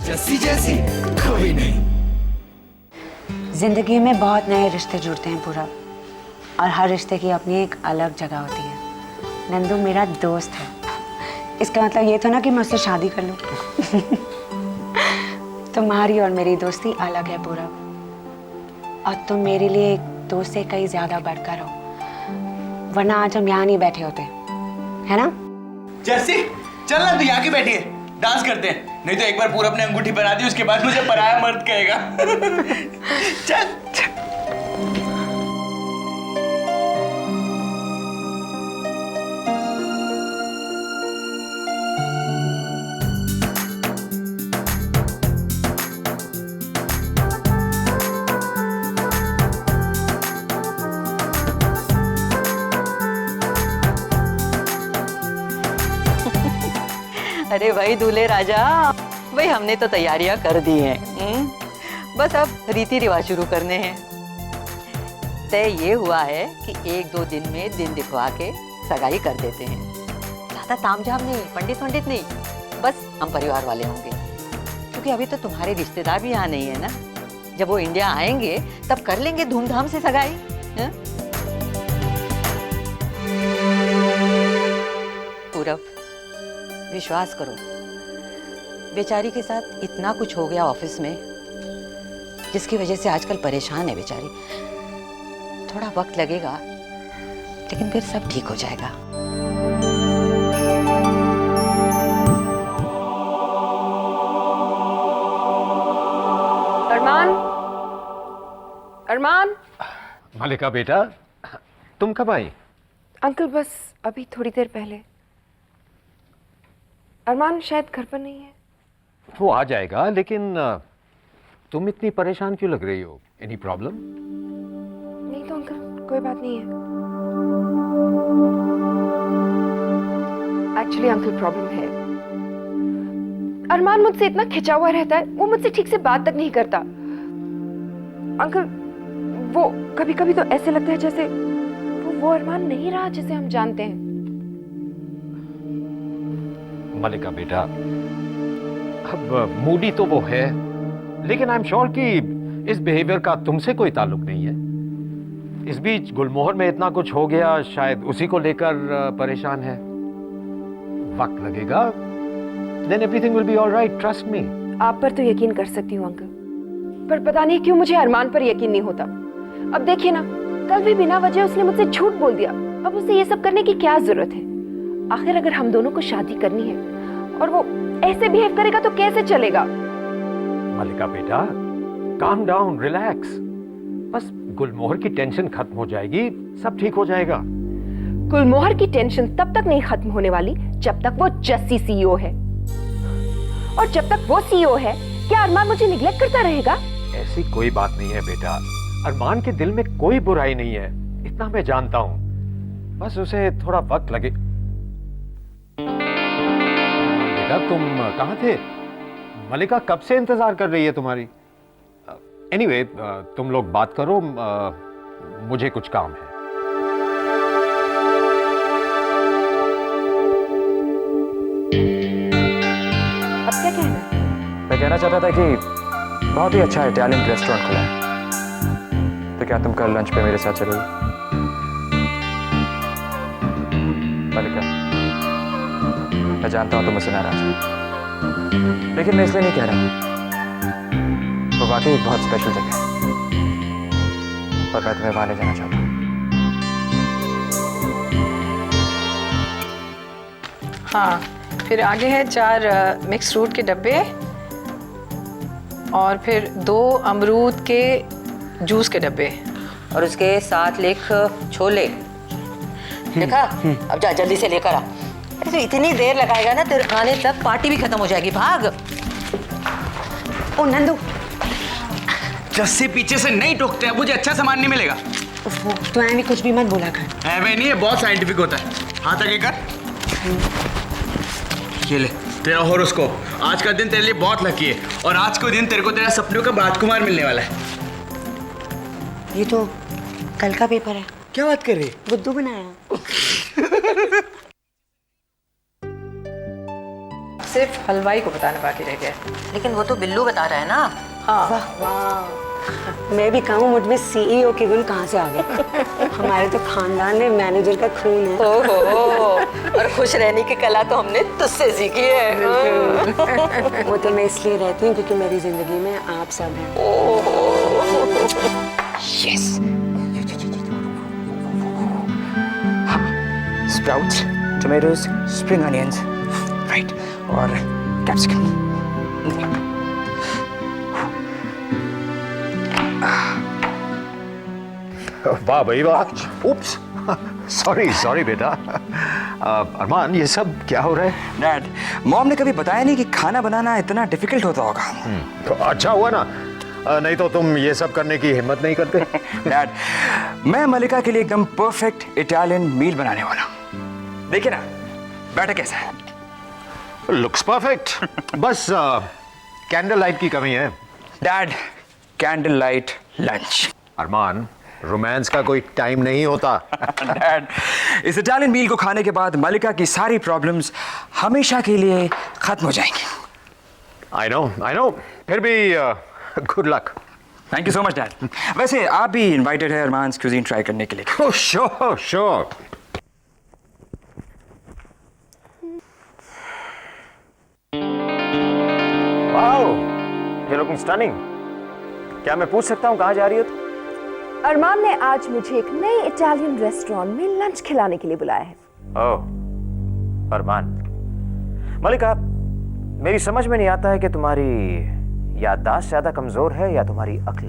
जस्सी जैसी कोई नहीं। जिंदगी में बहुत नए रिश्ते जुड़ते हैं पूरा, और हर रिश्ते की अपनी एक अलग जगह होती है। नंदू मेरा दोस्त है, इसका मतलब ये तो ना कि मैं उससे शादी कर लूं। तुम्हारी और मेरी दोस्ती अलग है पूरा, और तुम मेरे लिए एक दोस्त से कहीं ज्यादा बढ़कर हो, वरना आज हम यहाँ नहीं बैठे होते, है ना? जस्सी चल ना, तू यहाँ की बैठी है, डांस करते हैं। नहीं तो एक बार पूरा अपने अंगूठी पहना दी, उसके बाद मुझे पराया मर्द कहेगा। चल। अरे भाई दूल्हे राजा, भाई हमने तो तैयारियां कर दी हैं। बस अब रीति रिवाज शुरू करने हैं। तय ये हुआ है कि 1-2 दिन में दिन दिखवा के सगाई कर देते हैं। ज्यादा तामझाम नहीं, पंडित नहीं, बस हम परिवार वाले होंगे, क्योंकि अभी तो तुम्हारे रिश्तेदार भी यहाँ नहीं है ना। जब वो इंडिया आएंगे तब कर लेंगे धूमधाम से सगाई। पूरब, विश्वास करो, बेचारी के साथ इतना कुछ हो गया ऑफिस में, जिसकी वजह से आजकल परेशान है बेचारी। थोड़ा वक्त लगेगा, लेकिन फिर सब ठीक हो जाएगा। अरमान, अरमान। मलिका बेटा, तुम कब आई? अंकल बस अभी थोड़ी देर पहले। अरमान शायद घर पर नहीं है। वो आ जाएगा, लेकिन तुम इतनी परेशान क्यों लग रही हो? Any problem? नहीं तो अंकल, कोई बात नहीं है। एक्चुअली अंकल प्रॉब्लम है। अरमान मुझसे इतना खिंचा हुआ रहता है, वो मुझसे ठीक से बात तक नहीं करता। अंकल वो कभी कभी तो ऐसे लगता है जैसे वो अरमान नहीं रहा जिसे हम जानते हैं। मलिका बेटा, अब मूडी तो वो है, लेकिन आई एम श्योर कि इस बिहेवियर का तुमसे कोई ताल्लुक नहीं है। इस बीच गुलमोहर में इतना कुछ हो गया, शायद उसी को लेकर परेशान है। वक्त लगेगा, then everything will be all right, trust me. आप पर तो यकीन कर सकती हूँ अंकल, पर पता नहीं क्यों मुझे अरमान पर यकीन नहीं होता। अब देखिए ना, कल भी बिना वजह उसने मुझसे झूठ बोल दिया। अब उसे ये सब करने की क्या जरूरत है? आखिर अगर हम दोनों को शादी करनी है और वो ऐसे बिहेव करेगा तो कैसे चलेगा? मलिका बेटा, calm down, relax. बस गुलमोहर की टेंशन खत्म हो जाएगी, सब ठीक हो जाएगा। गुलमोहर की टेंशन तब तक नहीं खत्म होने वाली जब तक वो जस्सी सीईओ है, और जब तक वो सीईओ है, क्या अरमान मुझे निग्लेक्ट करता रहेगा? ऐसी कोई बात नहीं है बेटा, अरमान के दिल में कोई बुराई नहीं है, इतना मैं जानता हूँ। बस उसे थोड़ा वक्त लगे। बेटा तुम कहाँ थे? मलिका कब से इंतजार कर रही है तुम्हारी। एनीवे, तुम लोग बात करो, मुझे कुछ काम है। अब क्या कहना है? मैं कहना चाहता था कि बहुत ही अच्छा इटालियन रेस्टोरेंट खुला है, तो क्या तुम कल लंच पे मेरे साथ चलोगी? मलिका, मैं जानता हूं तुम मुझसे नाराज हो, लेकिन मैं इसलिए नहीं कह रहा। वो वाकई एक बहुत स्पेशल जगह है, और मैं तुम्हें वहां ले जाना चाहता हूँ। हाँ, फिर आगे है 4 मिक्स फ्रूट के डब्बे, और फिर 2 अमरूद के जूस के डब्बे, और उसके साथ लिख छोले। देखा? अब जा जल्दी से लेकर आ। अरे तो इतनी देर लगाएगा ना, तेरे आने तक पार्टी भी खत्म हो जाएगी। भाग। ओ नंदू, जस्सी पीछे से नहीं टोकते हैं, मुझे अच्छा सामान नहीं मिलेगा। तो भी कुछ भी मत बोला कर। है नहीं है, बहुत साइंटिफिक होता है। हाथ आगे कर। ये ले तेरा हॉरोस्कोप। आज का दिन तेरे लिए बहुत लकी है, और आज के दिन तेरे को तेरा सपनों का राजकुमार मिलने वाला है। ये तो कल का पेपर है। क्या बात कर रही है? बुद्धू बनाया। सिर्फ हलवाई को बताना बाकी रह गया है। लेकिन वो तो बिल्लू बता रहा है ना। हाँ, वाह, मैं भी कहूँ मुझ में सीईओ के गुण कहाँ से आ गए। हमारे तो खानदान में मैनेजर का खून है। ओहो, और खुश रहने की कला तो हमने तुझसे सीखी है। वो तो मैं इसलिए रहती हूँ क्योंकि मेरी जिंदगी में आप सब हैं। Yes. Sprouts, tomatoes, spring onions, right, और कैप्सिकम। वाह भाई वाह। उप्स, सॉरी बेटा। अरमान, ये सब क्या हो रहा है? डैड, मॉम ने कभी बताया नहीं कि खाना बनाना इतना डिफिकल्ट होता होगा। तो अच्छा हुआ ना, नहीं तो तुम ये सब करने की हिम्मत नहीं करते। डैड, मैं मलिका के लिए एकदम परफेक्ट इटालियन मील बनाने वाला हूँ। देखिए ना, बैटर कैसा है? Looks perfect. बस कैंडल लाइट की कमी है। Dad, candle light lunch. Armaan, romance का कोई टाइम नहीं होता। डैड, इस इटालियन मील को खाने के बाद मलिका की सारी प्रॉब्लम्स हमेशा के लिए खत्म हो जाएंगी। I know. फिर भी good luck. Thank you so much dad. वैसे आप भी इनवाइटेड है अरमान्स क्यूजीन ट्राई करने के लिए। Oh, sure. Wow, you're looking stunning. क्या मैं पूछ सकता हूँ कहाँ जा रही हो तुम? अरमान ने आज मुझे एक नए इटालियन रेस्टोरेंट में लंच खिलाने के लिए बुलाया है। ओह, अरमान। मलिका, मेरी समझ में नहीं आता है कि तुम्हारी याददाश्त ज्यादा कमजोर है या तुम्हारी अक्ल,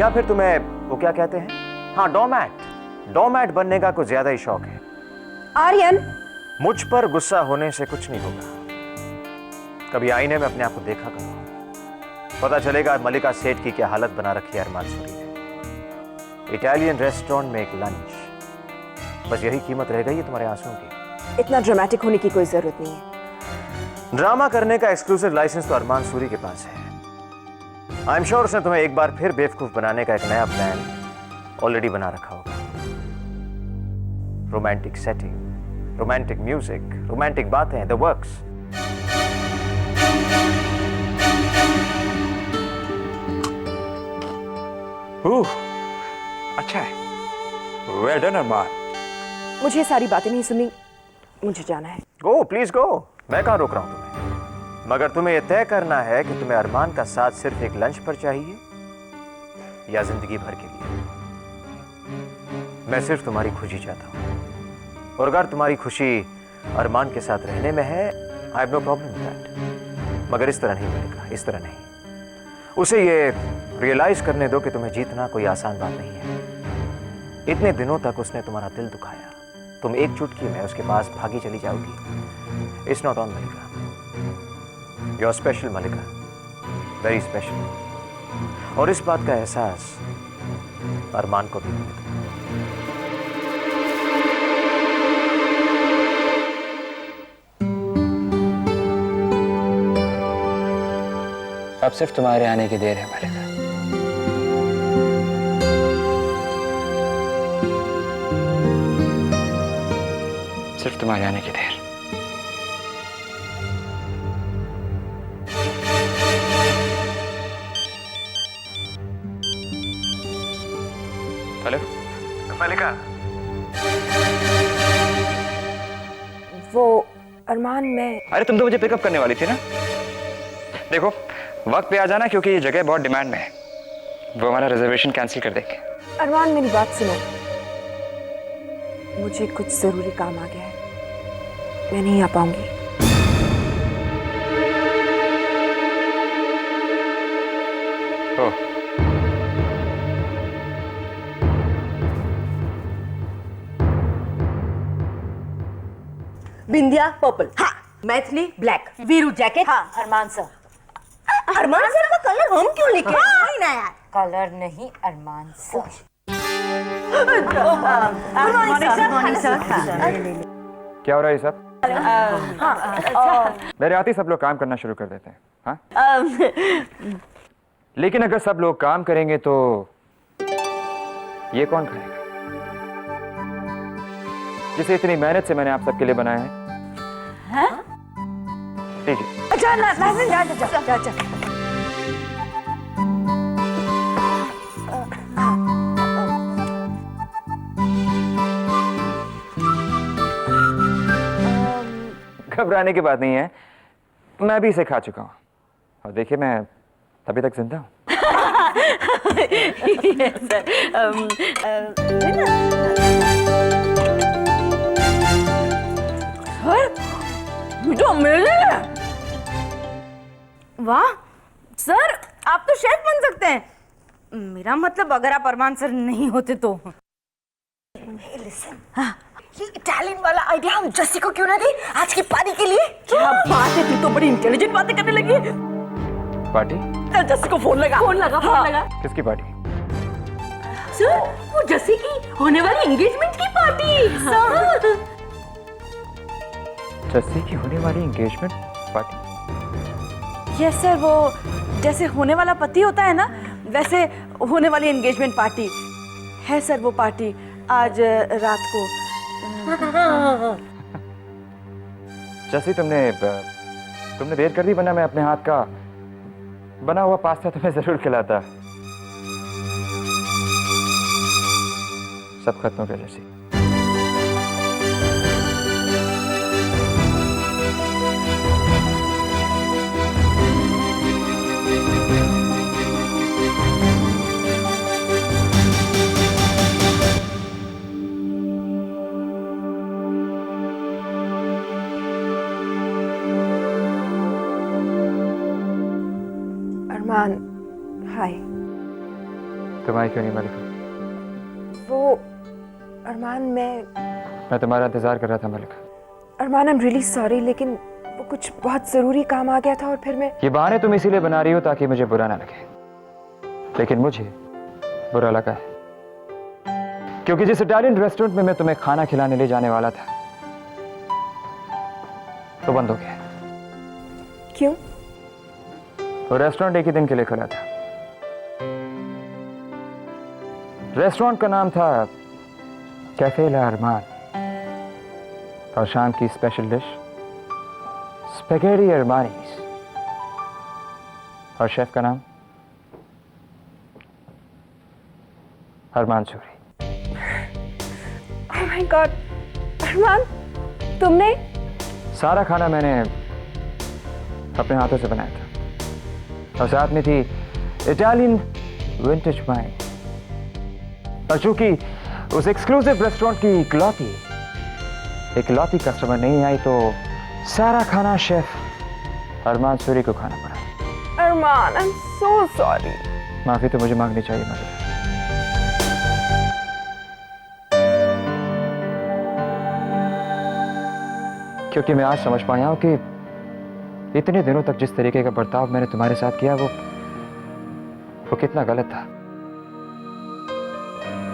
या फिर तुम्हें वो क्या कहते हैं, हाँ, डोमैट बनने का कुछ ज्यादा ही शौक है। आर्यन, मुझ पर गुस्सा होने से कुछ नहीं होगा। कभी आईने में अपने आप को देखा करो, पता चलेगा मलिका सेठ की क्या हालत बना रखी है अरमान सूरी ने। इटालियन रेस्टोरेंट में एक लंच, बस यही कीमत रह गई है तुम्हारे आंसुओं की। इतना ड्रामेटिक होने की कोई जरूरत नहीं है। ड्रामा करने का एक्सक्लूसिव लाइसेंस तो अरमान सूरी के पास है। आई एम श्योर उसने तुम्हें एक बार फिर बेवकूफ बनाने का एक नया प्लान ऑलरेडी बना रखा होगा। Romantic setting, romantic music, romantic बातें, द वर्क्स। अच्छा है। वेल डन अरमान। मुझे ये सारी बातें नहीं सुननी, मुझे जाना है। गो, प्लीज गो। मैं कहाँ रोक रहा हूं तुम्हें, मगर तुम्हें यह तय करना है कि तुम्हें अरमान का साथ सिर्फ एक लंच पर चाहिए या जिंदगी भर के लिए। मैं सिर्फ तुम्हारी खुशी चाहता हूं, और अगर तुम्हारी खुशी अरमान के साथ रहने में है, I have no problem with that. मगर इस तरह नहीं मिलेगा, इस तरह नहीं। उसे ये रियलाइज करने दो कि तुम्हें जीतना कोई आसान बात नहीं है। इतने दिनों तक उसने तुम्हारा दिल दुखाया, तुम एक चुटकी में उसके पास भागी चली जाओगी। It's not on Malika, you are special Malika, very special. और इस बात का एहसास अरमान को भी होगा। अब सिर्फ तुम्हारे आने की देर है मलिका। सिर्फ तुम्हारे आने की देर। हेलो मलिका। वो अरमान, मैं अरे तुम तो मुझे पिकअप करने वाली थी ना। देखो, वक्त पे आ जाना क्योंकि ये जगह बहुत डिमांड में है। वो हमारा रिजर्वेशन कैंसिल कर देंगे। अरमान, मेरी बात सुनो, मुझे कुछ जरूरी काम आ गया है, मैं नहीं आ पाऊंगी। ओह, बिंदिया पर्पल, हाँ। मैथिली ब्लैक, वीरू जैकेट, हाँ। अरमान सर का कलर हम क्यों लेके आए? ना यार, कलर नहीं, अरमान सर। क्या हो रहा है सब? मेरे आते ही सब लोग काम करना शुरू कर देते हैं, हाँ? लेकिन अगर सब लोग काम करेंगे तो ये कौन खाएगा, जिसे इतनी मेहनत से मैंने आप सबके लिए बनाया है? जा ना जा जा जा जा। घबराने की बात नहीं है, मैं भी इसे खा चुका हूँ और देखिए मैं अभी तक जिंदा हूँ। जो अमेजिंग है। वाह सर, आप तो शेफ बन सकते हैं। मेरा मतलब अगर आप अरमान सर नहीं होते तो। ये इटालियन वाला आइडिया हम जस्सी को क्यों ना दी आज की पार्टी के लिए? क्या बात है, तू तो बड़ी इंटेलिजेंट बातें करने लगी। पार्टी? चल जस्सी को फोन लगा। फोन लगा। किसकी पार्टी? सर, वो जस्सी की होने वाली एंगेजमेंट की पार्टी। सर, जस्सी की होने वाली एंगेजमेंट पार्टी? यस सर, वो जैसे होने वाला पति होता है ना, वैसे होने वाली एंगेजमेंट पार्टी है सर। वो पार्टी आज रात को। जस्सी तुमने देर कर दी, वरना मैं अपने हाथ का बना हुआ पास्ता तुम्हें जरूर खिलाता। सब खत्म हो गया जस्सी। अरमान, हाय। तुम आई क्यों नहीं मलिका? वो अरमान, मैं तुम्हारा इंतजार कर रहा था मलिका। अरमान, आई एम रियली सॉरी, लेकिन वो कुछ बहुत जरूरी काम आ गया था और फिर मैं। ये बहाने तुम इसीलिए बना रही हो ताकि मुझे बुरा ना लगे, लेकिन मुझे बुरा लगा है, क्योंकि जिस इटालियन रेस्टोरेंट में मैं तुम्हें खाना खिलाने ले जाने वाला था तो बंद हो गया। क्यों? वो रेस्टोरेंट एक ही दिन के लिए खुला था। रेस्टोरेंट का नाम था कैफे ला अरमान और शाम की स्पेशल डिश स्पेगेटी अरमानीज और शेफ का नाम अरमान सूरी। ओह माय गॉड, अरमान, तुमने? सारा खाना मैंने अपने हाथों से बनाया था और साथ में थी इटालियन विंटेज वाइन। और चूंकि उस एक्सक्लूसिव रेस्टोरेंट की इकलौती कस्टमर नहीं आई तो सारा खाना शेफ अरमान सूरी को खाना पड़ा। अरमान, आई एम सो सॉरी। माफी तो मुझे मांगनी चाहिए मलिका, क्योंकि मैं आज समझ पाया हूं कि इतने दिनों तक जिस तरीके का बर्ताव मैंने तुम्हारे साथ किया वो कितना गलत था।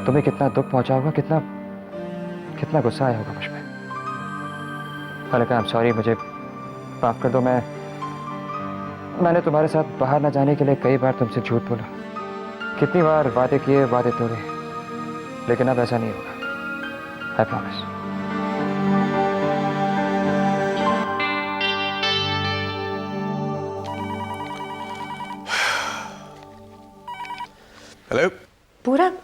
तुम्हें कितना दुख पहुंचा होगा, कितना गुस्सा आया होगा मुझ पे। मलिका, आई एम सॉरी, मुझे माफ कर दो। मैंने तुम्हारे साथ बाहर न जाने के लिए कई बार तुमसे झूठ बोला, कितनी बार वादे किए, वादे तोड़े, लेकिन अब ऐसा नहीं होगा। I promise. हेलो पूरब,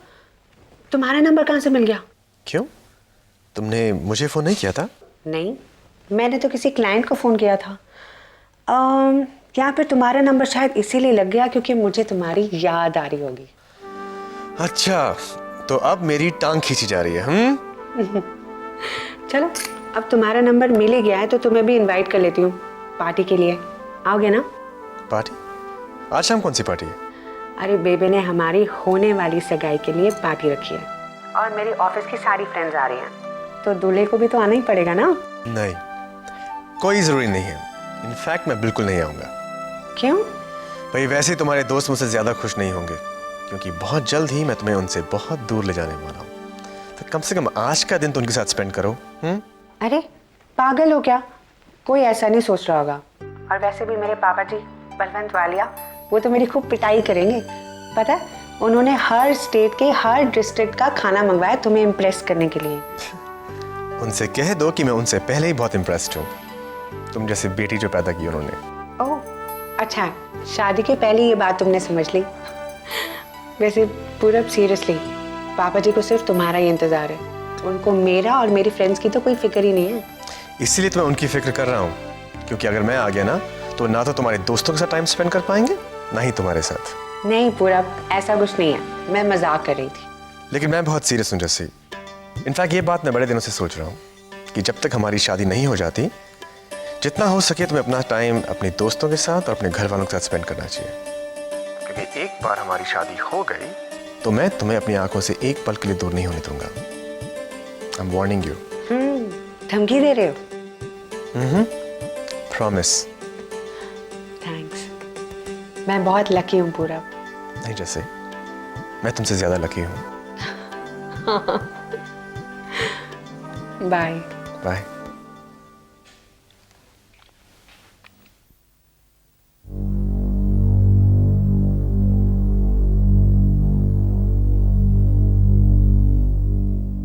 तुम्हारा नंबर कहाँ से मिल गया? क्यों, तुमने मुझे फोन नहीं किया था? नहीं, मैंने तो किसी क्लाइंट को फ़ोन किया था। या फिर तुम्हारा नंबर शायद इसीलिए लग गया क्योंकि मुझे तुम्हारी याद आ रही होगी। अच्छा, तो अब मेरी टांग खींची जा रही है। चलो, अब तुम्हारा नंबर मिल ही गया है तो तुम्हें भी इनवाइट कर लेती हूँ पार्टी के लिए। आओगे ना? पार्टी? आज शाम कौन सी पार्टी है? अरे बेबे ने हमारी होने वाली सगाई के लिए पार्टी रखी है और मेरी ऑफिस की सारी फ्रेंड्स आ रही हैं, तो दूल्हे को भी तो आना ही पड़ेगा ना। नहीं, कोई जरूरी नहीं है। इनफैक्ट मैं बिल्कुल नहीं आऊंगा। क्यों? भाई वैसे तुम्हारे दोस्त मुझसे ज्यादा खुश नहीं होंगे, क्योंकि बहुत जल्द ही मैं तुम्हें उनसे बहुत दूर ले जाने वाला हूँ। तो कम से कम आज का दिन तो उनके साथ स्पेंड करो। अरे पागल हो क्या? कोई ऐसा नहीं सोच रहा होगा। और वैसे भी मेरे पापा जी बलवंत वालिया, वो तो मेरी खूब पिटाई करेंगे। पता है, उन्होंने हर स्टेट के हर डिस्ट्रिक्ट का खाना मंगवाया तुम्हें इम्प्रेस करने के लिए। उनसे कह दो कि मैं उनसे पहले ही बहुत इम्प्रेस्ड हूँ, तुम जैसी बेटी जो पैदा की उन्होंने। अच्छा, शादी के पहले ये बात तुमने समझ ली। वैसे पूरब सीरियसली, पापा जी को सिर्फ तुम्हारा ही इंतजार है। उनको मेरा और मेरी फ्रेंड्स की तो कोई फिक्र ही नहीं है। इसीलिए तो मैं उनकी फिक्र कर रहा हूँ, क्योंकि अगर मैं आ गया ना तो ना तो तुम्हारे दोस्तों के साथ टाइम स्पेंड कर पाएंगे, ना ही तुम्हारे साथ। नहीं पूरब, ऐसा कुछ नहीं है, मैं मजाक कर रही थी। लेकिन मैं बहुत सीरियस हूँ जैसी। इनफैक्ट ये बात मैं बड़े दिनों से सोच रहा हूँ कि जब तक हमारी शादी नहीं हो जाती, जितना हो सके तुम्हें अपना टाइम अपने दोस्तों के साथ और अपने घर वालों के साथ स्पेंड करना चाहिए। क्योंकि एक बार हमारी शादी हो गई तो मैं तुम्हें अपनी आंखों से एक पल के लिए दूर नहीं होने दूंगा। I am warning you. धमकी दे रहे हो? प्रॉमिस। थैंक्स। मैं बहुत लकी हूँ पूरब। नहीं जैसे, मैं तुमसे ज्यादा लकी हूँ। बाय। बाय।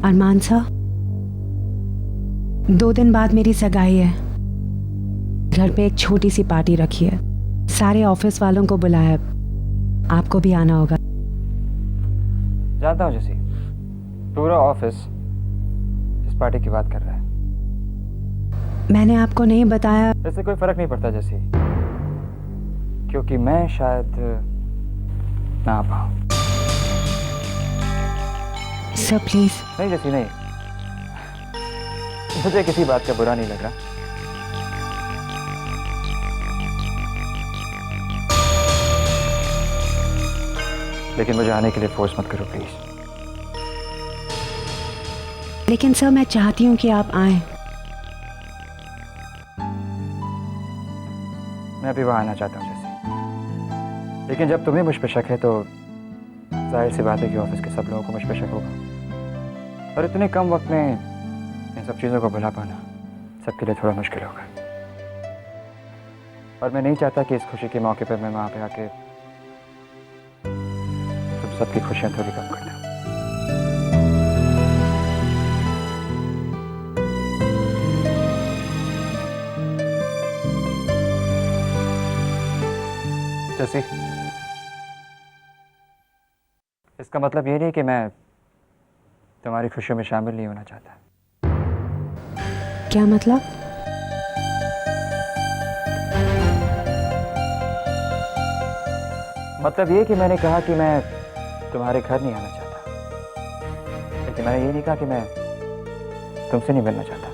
अरमान साहब, 2 दिन बाद मेरी सगाई है। घर पे एक छोटी सी पार्टी रखी है, सारे ऑफिस वालों को बुलाया, आपको भी आना होगा। जानता हूँ जैसी, पूरा ऑफिस इस पार्टी की बात कर रहा है। मैंने आपको नहीं बताया। इससे कोई फर्क नहीं पड़ता जैसी, क्योंकि मैं शायद ना आ पाऊँ। Sir please. नहीं जैसी नहीं, मुझे किसी बात का बुरा नहीं लग रहा। लेकिन मुझे आने के लिए फोर्स मत करो प्लीज। लेकिन सर मैं चाहती हूँ कि आप आए। मैं भी वहां आना चाहता हूँ जैसे, लेकिन जब तुम्हें मुझ पर शक है तो जाहिर सी बात है कि ऑफिस के सब लोगों को मुझ पर शक होगा, और इतने कम वक्त में इन सब चीज़ों को भुला पाना सबके लिए थोड़ा मुश्किल होगा। और मैं नहीं चाहता कि इस खुशी के मौके पर मैं वहाँ पे आके तुम सबकी खुशियाँ थोड़ी कम कर दूँ। जैसी, इसका मतलब ये नहीं कि मैं तुम्हारी खुशियों में शामिल नहीं होना चाहता। क्या मतलब? मतलब ये कि मैंने कहा कि मैं तुम्हारे घर नहीं आना चाहता, लेकिन मैंने ये नहीं कहा कि मैं तुमसे नहीं मिलना चाहता।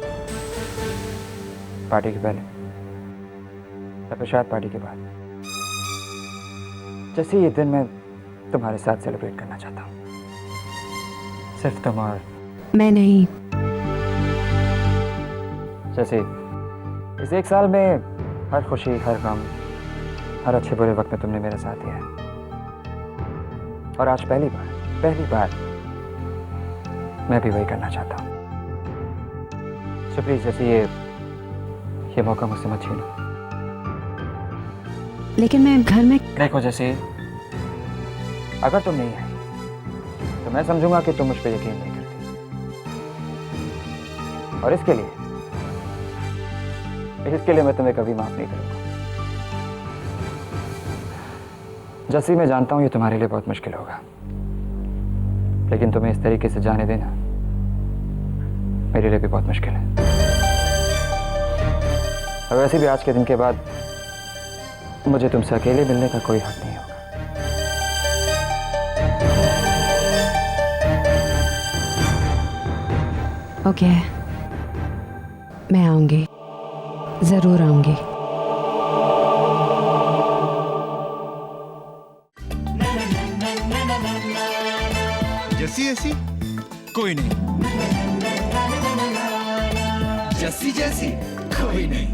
पार्टी के पहले या फिर शायद पार्टी के बाद, जैसे ये दिन मैं तुम्हारे साथ सेलिब्रेट करना चाहता हूँ, सिर्फ तुम और मैं नहीं। जैसे इस 1 साल में हर खुशी, हर गम, हर अच्छे बुरे वक्त में तुमने मेरा साथ दिया है, और आज पहली बार मैं भी वही करना चाहता हूँ। सो प्लीज जैसे ये मौका मुझसे मत छीनो। लेकिन मैं घर में। देखो जैसे, अगर तुम नहीं आई तो मैं समझूंगा कि तुम मुझ पर यकीन नहीं करती, और इसके लिए मैं तुम्हें कभी माफ नहीं करूंगा। जैसे मैं जानता हूं ये तुम्हारे लिए बहुत मुश्किल होगा, लेकिन तुम्हें इस तरीके से जाने देना मेरे लिए भी बहुत मुश्किल है। और वैसे भी आज के दिन के बाद मुझे तुमसे अकेले मिलने का कोई हक नहीं होगा। ओके, मैं आऊंगी, जरूर आऊंगी। जैसी ऐसी कोई नहीं, जैसी जैसी कोई नहीं।